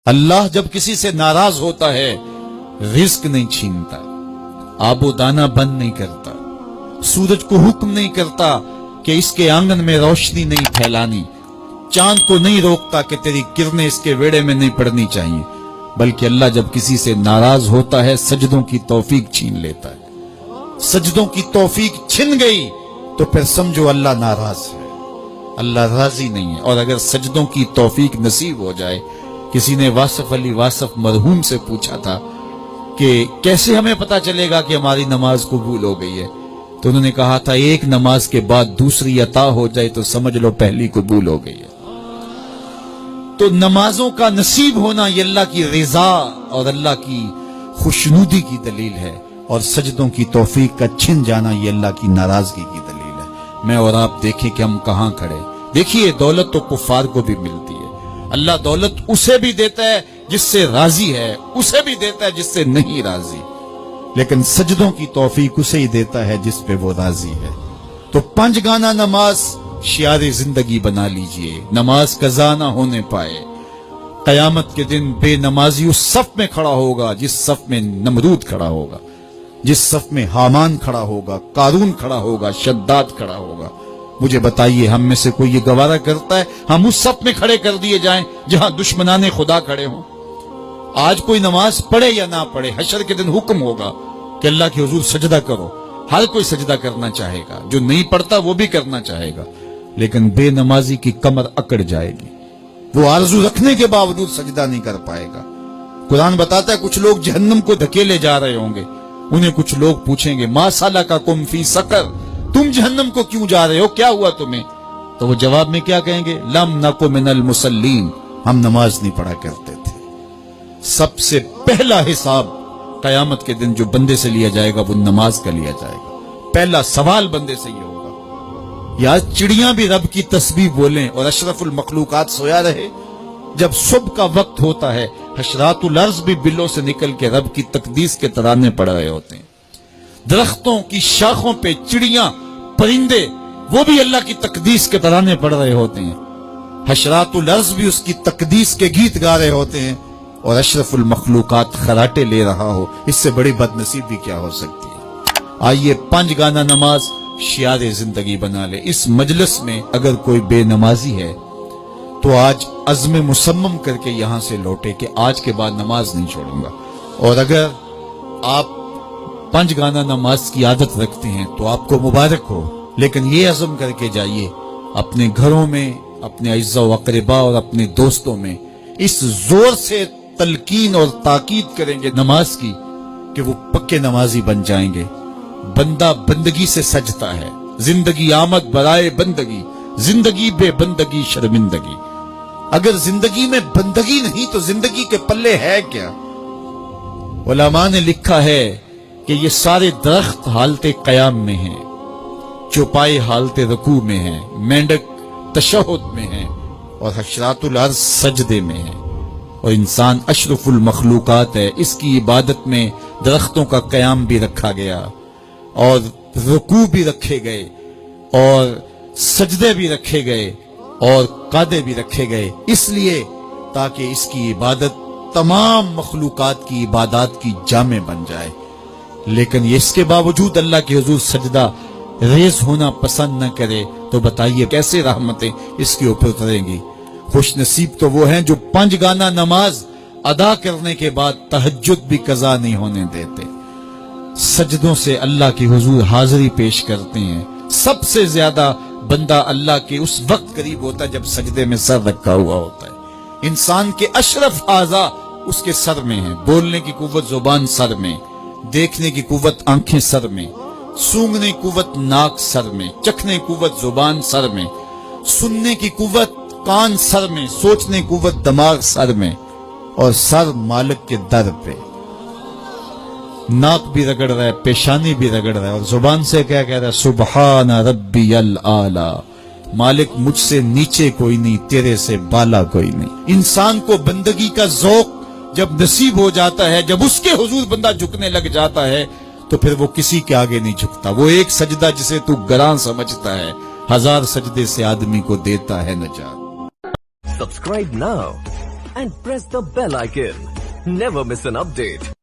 اللہ جب کسی سے ناراض ہوتا ہے رزق نہیں چھینتا، آب و دانا بند نہیں کرتا، سورج کو حکم نہیں کرتا کہ اس کے آنگن میں روشنی نہیں پھیلانی، چاند کو نہیں روکتا کہ تیری کرنیں اس کے ویڑے میں نہیں پڑنی چاہیے، بلکہ اللہ جب کسی سے ناراض ہوتا ہے سجدوں کی توفیق چھین لیتا ہے۔ سجدوں کی توفیق چھن گئی تو پھر سمجھو اللہ ناراض ہے، اللہ راضی نہیں ہے۔ اور اگر سجدوں کی توفیق نصیب ہو جائے، کسی نے واصف علی واصف مرحوم سے پوچھا تھا کہ کیسے ہمیں پتا چلے گا کہ ہماری نماز قبول ہو گئی ہے، تو انہوں نے کہا تھا ایک نماز کے بعد دوسری عطا ہو جائے تو سمجھ لو پہلی قبول ہو گئی ہے۔ تو نمازوں کا نصیب ہونا یہ اللہ کی رضا اور اللہ کی خوشنودی کی دلیل ہے، اور سجدوں کی توفیق کا چھن جانا یہ اللہ کی ناراضگی کی دلیل ہے۔ میں اور آپ دیکھیں کہ ہم کہاں کھڑے۔ دیکھیے دولت تو کفار کو بھی ملتی ہے، اللہ دولت اسے بھی دیتا ہے جس سے راضی ہے، اسے بھی دیتا ہے جس سے نہیں راضی، لیکن سجدوں کی توفیق اسے ہی دیتا ہے جس پہ وہ راضی ہے۔ تو 5 گانا نماز شعار زندگی بنا لیجئے، نماز قضا نہ ہونے پائے۔ قیامت کے دن بے نمازی اس صف میں کھڑا ہوگا جس صف میں نمرود کھڑا ہوگا، جس صف میں حامان کھڑا ہوگا، قارون کھڑا ہوگا، شداد کھڑا ہوگا۔ مجھے بتائیے ہم میں سے کوئی یہ گوارا کرتا ہے ہم اس صف میں کھڑے کر دیے جائیں جہاں دشمنان خدا کھڑے ہوں؟ آج کوئی نماز پڑھے یا نہ پڑھے، حشر کے دن حکم ہوگا کہ اللہ کے حضور سجدہ کرو۔ ہر کوئی سجدہ کرنا چاہے گا، جو نہیں پڑھتا وہ بھی کرنا چاہے گا، لیکن بے نمازی کی کمر اکڑ جائے گی، وہ آرزو رکھنے کے باوجود سجدہ نہیں کر پائے گا۔ قرآن بتاتا ہے کچھ لوگ جہنم کو دھکیلے جا رہے ہوں گے، انہیں کچھ لوگ پوچھیں گے ما سلککم فی سقر، تم جہنم کو کیوں جا رہے ہو، کیا ہوا تمہیں؟ تو وہ جواب میں کیا کہیں گے؟ لم نک من المصلین، ہم نماز نہیں پڑھا کرتے تھے۔ سب سے پہلا حساب قیامت کے دن جو بندے سے لیا جائے گا وہ نماز کا لیا جائے گا۔ پہلا سوال بندے سے یہ ہوگا۔ یا چڑیاں بھی رب کی تسبیح بولیں اور اشرف المخلوقات سویا رہے، جب صبح کا وقت ہوتا ہے حشرات الارض بھی بلوں سے نکل کے رب کی تقدیس کے ترانے پڑھ رہے ہوتے ہیں۔ درختوں کی شاخوں پہ چڑیاں، پرندے، وہ بھی اللہ کی تقدیس کے ترانے پڑھ رہے ہوتے ہیں۔ حشرات الارض بھی اس کی تقدیس کے گیت گا رہے ہوتے ہیں، اور اشرف المخلوقات خراٹے لے رہا ہو، اس سے بڑی بد نصیبی کیا ہو سکتی ہے؟ آئیے 5 گانا نماز شعار زندگی بنا لے۔ اس مجلس میں اگر کوئی بے نمازی ہے تو آج عزم مصمم کر کے یہاں سے لوٹے کہ آج کے بعد نماز نہیں چھوڑوں گا۔ اور اگر آپ 5 گانا نماز کی عادت رکھتے ہیں تو آپ کو مبارک ہو، لیکن یہ عزم کر کے جائیے اپنے گھروں میں، اپنے اعزاء و اقرباء اور اپنے دوستوں میں اس زور سے تلقین اور تاکید کریں گے نماز کی کہ وہ پکے نمازی بن جائیں گے۔ بندہ بندگی سے سجتا ہے، زندگی آمد برائے بندگی، زندگی بے بندگی شرمندگی۔ اگر زندگی میں بندگی نہیں تو زندگی کے پلے ہے کیا؟ علماء نے لکھا ہے کہ یہ سارے درخت حالت قیام میں ہیں، چوپائے حالت رکوع میں ہیں، مینڈک تشہد میں ہیں، اور حشرات الارض سجدے میں ہیں، اور انسان اشرف المخلوقات ہے۔ اس کی عبادت میں درختوں کا قیام بھی رکھا گیا، اور رکوع بھی رکھے گئے، اور سجدے بھی رکھے گئے، اور قعدے بھی رکھے گئے، اس لیے تاکہ اس کی عبادت تمام مخلوقات کی عبادات کی جامع بن جائے۔ لیکن اس کے باوجود اللہ کے حضور سجدہ ریز ہونا پسند نہ کرے تو بتائیے کیسے رحمتیں اس کے اوپر اتریں گی؟ خوش نصیب تو وہ ہیں جو 5 گانا نماز ادا کرنے کے بعد تہجد بھی قضا نہیں ہونے دیتے، سجدوں سے اللہ کے حضور حاضری پیش کرتے ہیں۔ سب سے زیادہ بندہ اللہ کے اس وقت قریب ہوتا ہے جب سجدے میں سر رکھا ہوا ہوتا ہے۔ انسان کے اشرف اعضاء اس کے سر میں ہیں، بولنے کی قوت زبان سر میں، دیکھنے کی قوت آنکھیں سر میں، سونگنے کی قوت ناک سر میں، چکھنے کی قوت زبان سر میں، سننے کی قوت کان سر میں، سوچنے کی قوت دماغ سر میں، اور سر مالک کے در پہ۔ ناک بھی رگڑ رہا ہے، پیشانی بھی رگڑ رہا ہے، اور زبان سے کیا کہہ رہا ہے؟ سبحان ربی الاعلی، مالک مجھ سے نیچے کوئی نہیں، تیرے سے بالا کوئی نہیں۔ انسان کو بندگی کا ذوق جب نصیب ہو جاتا ہے، جب اس کے حضور بندہ جھکنے لگ جاتا ہے تو پھر وہ کسی کے آگے نہیں جھکتا۔ وہ ایک سجدہ جسے تو گراں سمجھتا ہے 1000 سجدے سے آدمی کو دیتا ہے نجات۔ Subscribe now and press the bell icon. Never miss an update.